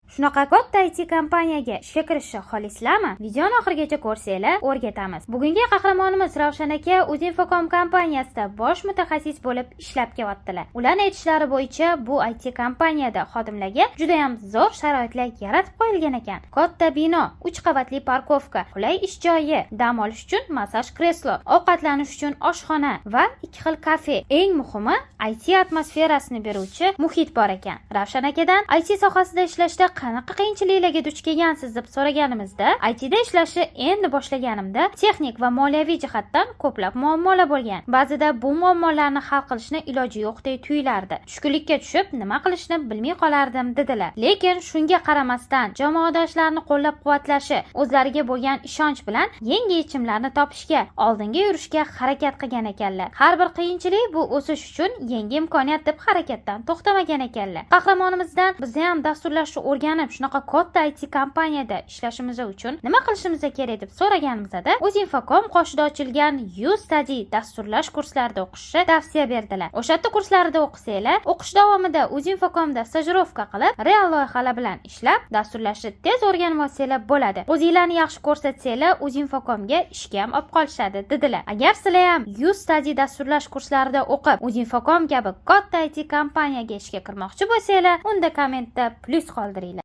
Shunaqa katta IT kompaniyaga ishga kirishni xohlaysizlarmi? Videoni oxirigacha ko'rsanglar o'rgatamiz. Bugungi qahramonimiz Ravshan aka Uzinfocom kompaniyasida bosh mutaxassis bo'lib ishlab kelyaptilar. Ularning aytishlari bo'yicha bu IT kompaniyada xodimlarga juda ham zo'r sharoitlar yaratib qo'yilgan ekan. Katta bino, 3 qavatli parkovka, qulay ish joyi, dam olish uchun massaj kreslo, ovqatlanish uchun oshxona va 2 xil kafe. Eng muhimi, IT atmosferasini beruvchi muhit bor ekan. Ravshan akadan IT sohasida ishlashda qanaqa qiyinchiliklarga duch kelgansiz deb so'raganimizda, ITda ishlashni endi boshlaganimda texnik va moliyaviy jihatdan ko'plab muammolar bo'lgan. Ba'zida bu muammolarni hal qilishni iloji yo'qdek tuyulardi. Tushkunlikka tushib, nima qilishni bilmay qolardim dedilar. Lekin shunga qaramasdan jamoadoshlarini qo'llab-quvvatlashi, o'zlariga bo'lgan ishonch bilan yangi yechimlarni topishga, oldinga yurishga harakat qilgan ekanlar. Har bir qiyinchilik bu o'sish uchun yangi imkoniyat deb harakatdan to'xtamagan ekanlar. Qahramonimizdan biz ham dasturlashni o'rganib, shunaqa katta IT kompaniyada ishlashimiz uchun nima qilishimiz kerak deb so'raganimizda, Uzinfocom qoshida ochilgan YouStudy dasturlash kurslarida o'qishni tavsiya berdilar. O'sha yerda kurslarida o'qisanglar, o'qish davomida Uzinfocomda stajirovka qilib, real loyihalar bilan ishlab, dasturlashni tez o'rganib olsanglar bo'ladi. O'zingizlarni yaxshi ko'rsatsanglar, Uzinfocomga ishga ham olib qolishadi dedilar. Agar sizlar ham YouStudy dasturlash kurslarida o'qib, Uzinfocom kabi katta IT kompaniyaga ishga kirmoqchi bo'lsanglar, unda kommentda plus qoldiringlar.